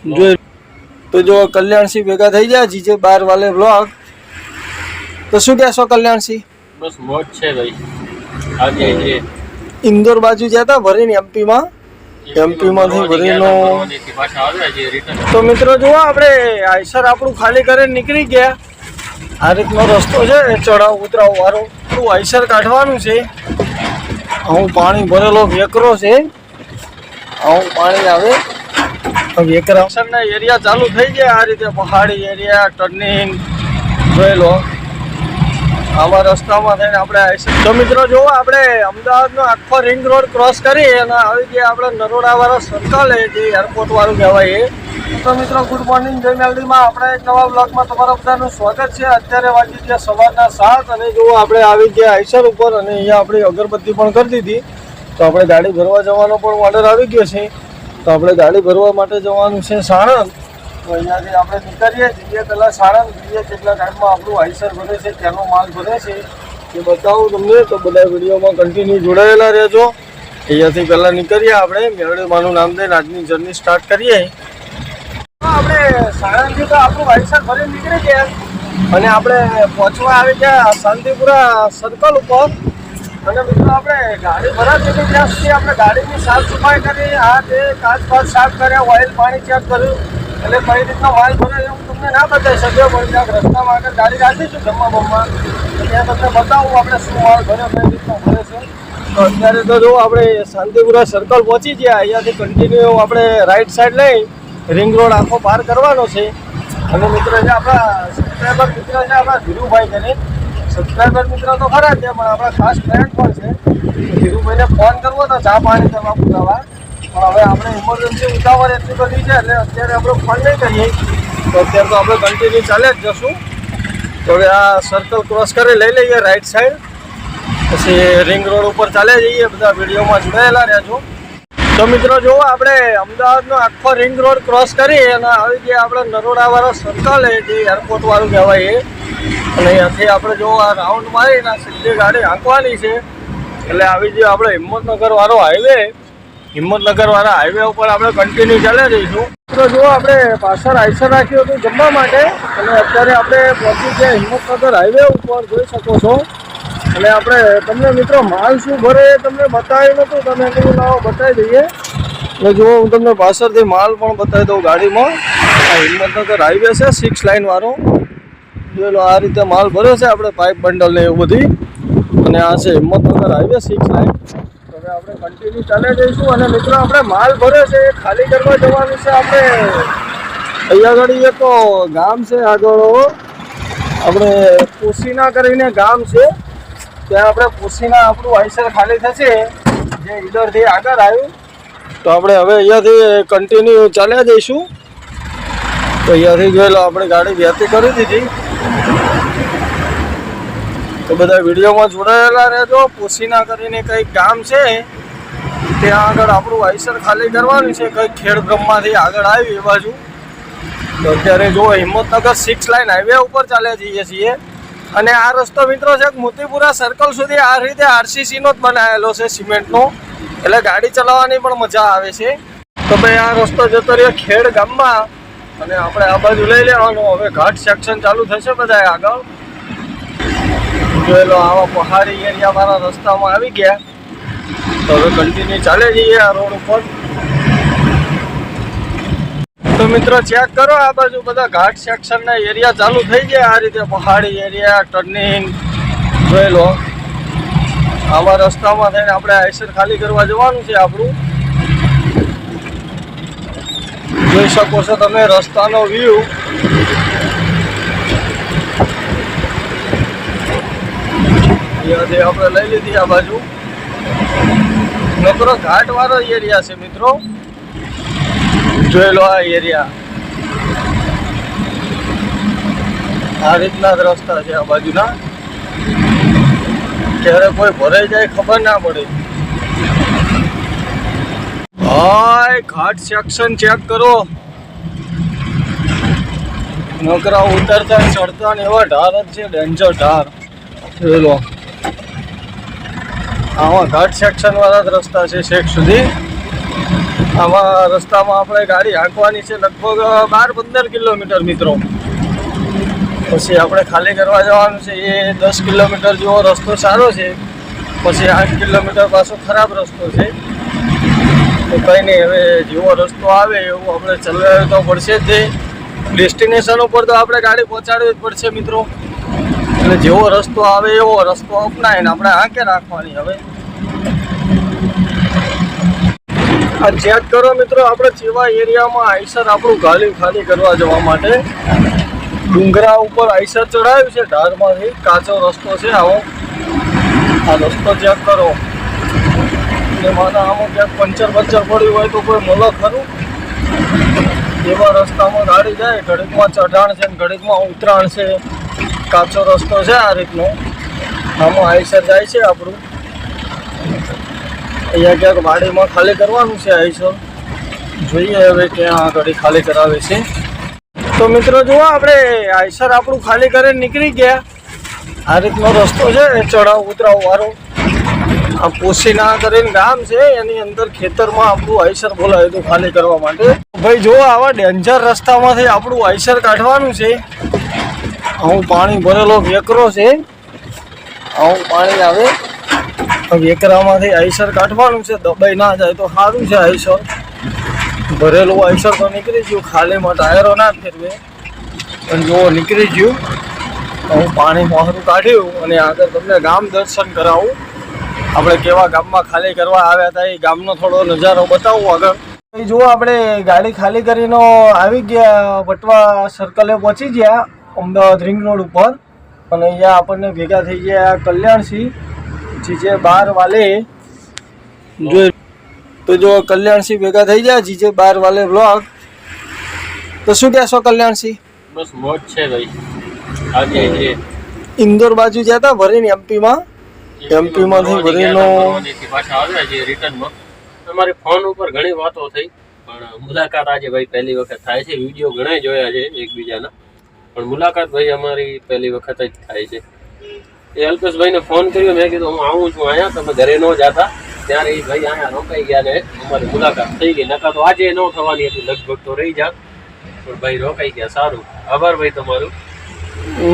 જો તો જો કલ્યાણસિંહ ભેગા થઈ ગયા જીજે 12 વાલે બ્લોગ. તો શું કહેશો કલ્યાણસિંહ? બસ મોજ છે ભાઈ. આજે જે ઇન્દોર બાજુ ગયા હતા ભરીને એમપી માંથી ભરીનો. પાછા આવ્યા જે રિટર્ન. તો મિત્રો જુઓ આપણે આઈસર આપણું ખાલી કરીને નીકળી ગયા. આ રીતનો રસ્તો છે ચડાવ ઉતરાવ વાળો. આપણું આઈસર કાઢવાનું છે. આવું પાણી ભરેલો વેકરો છે. આવું પાણી આવે વેકરા એરિયા ચાલુ થઈ ગયા. આ રીતે પહાડી એરિયા ટર્નિંગ જોઈ લો. આમાં રસ્તામાં થઈને આપણે આઈસર. તો મિત્રો જુઓ આપણે અમદાવાદનો આખો રિંગ રોડ ક્રોસ કરી અને આવી ગયા આપણે નરોડાવાળા સર્કલ જે એરપોર્ટ વાળું કહેવાય એ. તો મિત્રો ગુડ મોર્નિંગ જય મેલડીમાં આપણે એક નવા બ્લોગમાં તમારા બધાનું સ્વાગત છે. અત્યારે વાગી ગયા સવારના 7 અને જુઓ આપણે આવી ગયા આઈસર ઉપર અને અહીંયા આપણી અગરબત્તી પણ કરી દીધી. તો આપણે ગાડી ભરવા જવાનો પણ ઓર્ડર આવી ગયો છે. તો આપણે ગાડી ભરવા માટે જવાનું છે સાણંદ. તો અહીંયાથી આપણે નીકળીએ જઈએ પહેલાં સાણંદ જઈએ કેટલા ટાઈમમાં આપણું આઈસર ભરે છે ત્યાંનો માલ ભરે છે એ બતાવું તમને. તો બધા વિડીયોમાં કન્ટિન્યુ જોડાયેલા રહેજો. અહીંયાથી પહેલાં નીકળીએ આપણે મેરડીમાનું નામ દઈને આજની જર્ની સ્ટાર્ટ કરીએ. આપણે સાણંદથી તો આપણું આઈસર ભરી નીકળી ગયા અને આપણે પહોંચવા આવી ગયા શાંતિપુરા સર્કલ ઉપર. અને મિત્રો આપણે ગાડી ભરાતી હતી ત્યાં સુધી આપણે ગાડીની સાફ સફાઈ કરી, આ તે કાચ સાફ કર્યા, ઓઇલ પાણી ચેક કર્યું. એટલે કઈ રીતનો માલ ભરે હું તમને ના બતાવી શક્યો, પણ ત્યાં રસ્તામાં આગળ ગાડી રાખીશું જમવા બમવા ત્યાં તમને બતાવું આપણે શું માલ ભરે કઈ રીતનો ભરે છે. તો અત્યારે તો જો આપણે શાંતિપુરા સર્કલ પહોંચી ગયા. અહીંયાથી કન્ટિન્યુ આપણે રાઈટ સાઈડ લઈ રિંગ રોડ આખો પાર કરવાનો છે. અને મિત્રો જે આપણા સબસ્ક્રાઈબર મિત્ર છે આપણા ધીરુભાઈ કરીને સબસ્ક્રાઈબર મિત્ર તો ખરા છે પણ આપણા ખાસ ફ્રેન્ડ પણ છે. ધીરુભાઈને ફોન કરવો તો ચા પાણી કરવા પૂછાવા, પણ હવે આપણે ઇમરજન્સી ઉતાવળ એટલી બધી છે એટલે અત્યારે આપણે ફોન નહીં કરીએ. તો અત્યારે તો આપણે કન્ટિન્યુ ચાલે જ જશું. તો હવે આ સર્કલ ક્રોસ કરી લઈ લઈએ રાઈટ સાઈડ, પછી રિંગ રોડ ઉપર ચાલે જઈએ. બધા વિડીયોમાં જોડાયેલા રહેજો. તો મિત્રો જુઓ આપણે અમદાવાદનો આખો રિંગ રોડ ક્રોસ કરી અને આવી ગયા આપણે નરોડાવાળા સર્કલ જે એરપોર્ટ વાળું કહેવાય એ. અને અહીંયાથી આપણે જો આ રાઉન્ડ મારીને સીધી ગાડી હાંકવાની છે એટલે આવી ગયો આપણે હિંમતનગરવાળો હાઈવે. હિંમતનગરવાળા હાઈવે ઉપર આપણે કન્ટિન્યુ ચાલે રહીશું. મિત્રો જુઓ આપણે પાછળ આઈસર રાખ્યું હતું જમવા માટે અને અત્યારે આપણે પહોંચી ગયા હિંમતનગર હાઈવે ઉપર જોઈ શકો છો. અને આપણે તમને મિત્રો માલ શું ભરે એ તમને બતાવ્યું નહોતું, તમે કીધું લાવો બતાવી દઈએ. એટલે જુઓ હું તમને પાછળથી માલ પણ બતાવી દઉં ગાડીમાં. આ હિંમતનગર હાઈવે છે 6 લાઇન વાળો. જોયેલો આ રીતે માલ ભરે છે આપણે પાઇપ બંડલ ને એવું બધી. અને આ છે હિંમતનગર હાઈવે 6 લાઇન. હવે આપણે કન્ટિન્યુ ચાલે જઈશું. અને મિત્રો આપણે માલ ભરે છે એ ખાલી કરવા જવાનું છે. આપણે અહીંયા આગળ એક ગામ છે આગળ આપણે પોસીના કરીને ગામ છે, ત્યાં આપણે પોસીના આપણું આઈસર ખાલી થશે જે ઈડરથી આગળ આવ્યું. તો આપણે હવે અહીંયાથી કન્ટિન્યુ ચાલ્યા જઈશું. તો અહીંયાથી જોઈ લો આપણે ગાડી વહેતી કરી દીધી. તો બધા વિડીયોમાં જોડાયેલા રહેજો. પોસીના કરીને કંઈક ગામ છે ત્યાં આગળ આપણું આઈસર ખાલી કરવાનું છે. કંઈક ખેડ બ્રહ્માથી આગળ આવ્યું એ બાજુ. તો અત્યારે જો હિંમતનગર 6 લાઇન હાઈવે ઉપર ચાલ્યા જઈએ છીએ. અને આ રસ્તો મિત્રો છે મોતીપુરા સર્કલ સુધી આ રીતે આરસીસીનો જ બનાવેલો છે સિમેન્ટનો, એટલે ગાડી ચલાવવાની પણ મજા આવે છે. તો ભાઈ આ રસ્તો જતો રહ્યો ખેડ ગામમાં અને આપણે આ બાજુ લઈ લેવાનું. હવે ઘાટ સેક્શન ચાલુ થશે બધા આગળ. જોયેલો આવા પહાડી એરિયા મારા રસ્તામાં આવી ગયા. તો હવે કન્ટિન્યુ ચાલે જઈએ આ રોડ ઉપર. તો મિત્રો ચેક કરો આ બાજુ બધા ઘાટ સેક્શનના એરિયા ચાલુ થઈ ગયા. આ રીતે પહાડી એરિયા ટર્નિંગ જોઈ લો. આવા રસ્તામાં થઈને આપણે આઈસર ખાલી કરવા જવાનું છે આપણું. જોઈ શકો છો તમે રસ્તાનો વ્યૂ. અહીંયાથી આપણે લઈ લીધી આ બાજુ. નકરો ઘાટ વાળો એરિયા છે મિત્રો. જોઈ લો આ એરિયા આ રીતના જ રસ્તા છે આ બાજુના. ક્યારે કોઈ ભરાઈ જાય ખબર ના પડે. હાય ઘાટ સેક્શન ચેક કરો. નકરા ઉતરતા ચડતા ને એવા ઢાર જ છે, ડેન્જર ઢાર. જોઈ લો આવા ઘાટ સેક્શન વાળા જ રસ્તા છે છેક સુધી. આમાં રસ્તામાં આપણે ગાડી હાંકવાની છે લગભગ 12-15 કિલોમીટર મિત્રો. પછી આપણે ખાલી કરવા જવાનું છે એ 10 કિલોમીટર જેવો રસ્તો સારો છે, પછી 8 કિલોમીટર પાછો ખરાબ રસ્તો છે. તો કંઈ નહીં, હવે જેવો રસ્તો આવે એવું આપણે ચલાવવું તો પડશે જ. ડેસ્ટિનેશન ઉપર તો આપણે ગાડી પહોંચાડવી જ પડશે મિત્રો. એટલે જેવો રસ્તો આવે એવો રસ્તો અપનાવીને આપણે આંકે રાખવાની. હવે આ ચેક કરો મિત્રો, આપણે જેવા એરિયામાં આઈસર આપણું ખાલી કરવા જવા માટે ડુંગરા ઉપર આઈસર ચડાવ્યું છે ધારમાંથી. કાચો રસ્તો છે આવો. આ રસ્તો ચેક કરો. એમાં આમાં ક્યાંક પંચર પડ્યું હોય તો કોઈ મળે ખરું? એવા રસ્તામાં ગાડી જાય, ઘડીકમાં ચઢાણ છે ને ઘડીકમાં ઉતરાણ છે. કાચો રસ્તો છે આ રીતનો. આમાં આઈસર જાય છે આપણું. અહીંયા ક્યાંક વાડીમાં ખાલી કરવાનું છે આઈસર. જોઈએ હવે ક્યાં ગાડી ખાલી કરાવે છે. તો મિત્રો જુઓ, આપણે આઈસર આપણું ખાલી કરીને નીકળી ગયા. આ રીતનો રસ્તો છે ચઢાવ ઉતરાવ વાળો. આ પોસીના કરીને ગામ છે, એની અંદર ખેતરમાં આપણું આઈસર બોલાવ્યું હતું ખાલી કરવા માટે. ભાઈ જુઓ, આવા ડેન્જર રસ્તામાંથી આપણું આઈસર કાઢવાનું છે. આવું પાણી ભરેલો વેકરો છે. આવું પાણી આવે વેકરામાંથી આઈસર કાઢવાનું છે. દબાઈ ના જાય તો સારું છે. આઈસર ભરેલું આઈસર તો નીકળી ગયું, ખાલીમાં ટાયરો ના ફેરવે, પણ જો નીકળી ગયું. હું પાણી મોહરું કાઢ્યું અને આગળ તમને ગામ દર્શન કરાવું. આપણે કેવા ગામમાં ખાલી કરવા આવ્યા હતા એ ગામનો થોડો નજારો બતાવું આગળ. જુઓ, આપણે ગાડી ખાલી કરીને આવી ગયા, વટવા સર્કલે પહોંચી ગયા અમદાવાદ રિંગ રોડ ઉપર. અને અહીંયા આપણને ભેગા થઈ ગયા કલ્યાણસિંહ જીજે 12 વાલે. તો જો કલ્યાણસિંહ ભેગા થઈ ગયા જીજે 12 વાલે બ્લોગ. તો શું કહેશો કલ્યાણસિંહ? બસ મોજ છે ભાઈ. આજે ઇન્દોર બાજુ ગયા હતા ભરીને એમપીમાં. એમપીમાંથી ભરીનો પાછા આવ્યા છે રિટર્નમાં. અમારી ફોન ઉપર ઘણી વાતો થઈ, પણ મુલાકાત આજે ભાઈ પહેલી વખત થાય છે. વિડીયો ઘણા જોયા છે એકબીજાના, પણ મુલાકાત ભાઈ અમારી પહેલી વખત જ થાય છે. એ અલ્પેશભાઈને ફોન કર્યો, મેં કીધું હું આવું છું અહીંયા, તમે ઘરે ન જતા. ત્યારે એ ભાઈ અહીંયા રોકાઈ ગયા ને અમારી મુલાકાત થઈ ગઈ. નકા તો આજે ન થવાની હતી, લગભગ તો રહી જાત, પણ ભાઈ રોકાઈ ગયા. સારું, આભાર ભાઈ તમારું.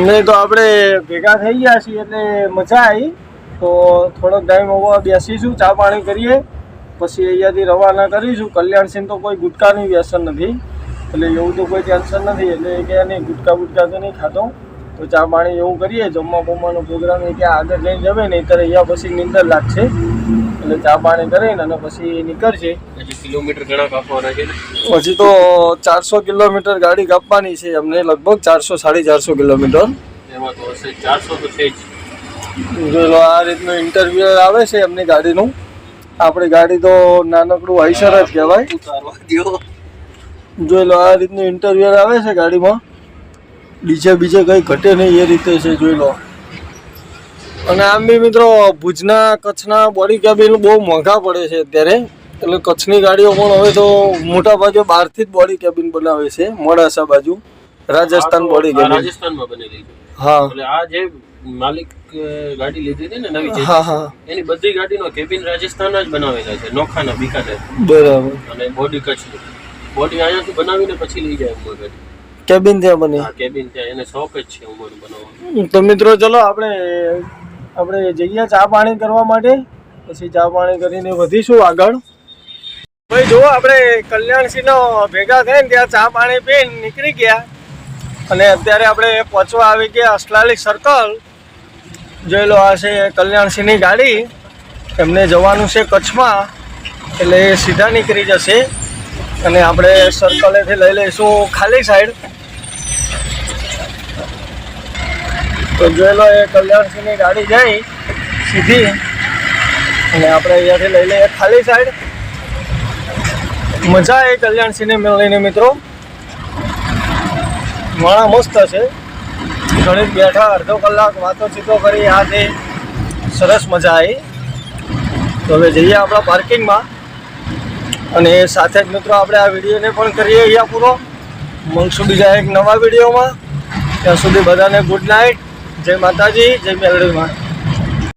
નહીં તો આપણે ભેગા થઈ ગયા છીએ એટલે મજા આવી. તો થોડોક ટાઈમ હવે બેસીશું, ચા પાણી કરીએ, પછી અહીંયાથી રવાના કરીશું. કલ્યાણસિંહ તો કોઈ ગુટકાની વ્યસન નથી, એટલે એવું તો કોઈ ટેન્શન નથી. એટલે કે નહીં ગુટકા તો નહીં ખાતો. તો ચા પાણી એવું કરીએ. જમવા બમવાનો પ્રોગ્રામ એ ક્યાં આગળ લઈને જવે ને ત્યારે અહીંયા પછી નીંદર લાગશે. એટલે ચા પાણી કરીને અને પછી નીકળશે. હજી કિલોમીટર ઘણા કાપવાના છે. પછી તો 400 કિલોમીટર ગાડી કાપવાની છે અમને, લગભગ 400-450 કિલોમીટર. એમાં તો હશે 400 તો છે જ. જો આ રીતનું ઇન્ટરવ્યુ આવે છે એમની ગાડીનું. આપણી ગાડી તો નાનકડું આઈસર જ કહેવાય. જોઈ લો, આ રીતનું ઇન્ટરવ્યુ આવે છે ગાડીમાં. બીજે કંઈ ઘટે નહીં એ રીતે છે, જોઈ લો. અને આમ બી મિત્રો ભુજના કચ્છના બોડી કેબિન બહુ મોંઘા પડે છે અત્યારે. એટલે કચ્છની ગાડીઓ પણ હવે તો મોટા ભાગે બહારથી જ બોડી કેબિન બનાવે છે. મોડાસા બાજુ રાજસ્થાન બોડી કેબિન રાજસ્થાનમાં બનેલી છે. હા, એટલે આ જે માલિક ગાડી લીધી હતી ને નવી, હા, એની બધી ગાડીનો કેબિન રાજસ્થાન જ બનાવેલા છે, નોખાના બીકાનેર. બરાબર. અને બોડી કચ્છની. બોડી અહીંયાથી બનાવીને પછી લઈ જાય ઉમર ગાડી. કેબિન ત્યાં બને. હા, કેબિન ત્યાં એને શોખ જ છે ઉમર બનાવવાનો. તો મિત્રો ચલો આપણે જઈએ ચા પાણી કરવા માટે. પછી ચા પાણી કરીને વધીશું આગળ. ભાઈ જુઓ, આપણે કલ્યાણસિંહનો ભેગા થઈને ત્યાં ચા પાણી પીને નીકળી ગયા. અને અત્યારે આપણે પહોંચવા આવી ગયા અસલાલી સર્કલ. જોઈ લો, આ છે કલ્યાણસિંહની ગાડી. એમને જવાનું છે કચ્છમાં, એટલે એ સીધા નીકળી જશે. અને આપણે સર્કલેથી લઈ લઈશું ખાલી સાઈડ. તો જોઈ લો, એ કલ્યાણસિંહની ગાડી જાય સીધી અને આપણે અહીંયાથી લઈ લઈએ ખાલી સાઈડ. મજા આવે કલ્યાણસિંહને મળીને મિત્રો. માણા મસ્ત છે. ઘણી બેઠા અડધો કલાક વાતો ચીતો કરી. આ તે સરસ મજા આવી. તો હવે જઈએ આપણા પાર્કિંગમાં. અને સાથે જ મિત્રો આપણે આ વિડીયોને પણ કરીએ અહીંયા પૂરો. મળશું બીજા એક નવા વિડીયોમાં. ત્યાં સુધી બધાને ગુડ નાઇટ. જય માતાજી, જય મેલડીમાં.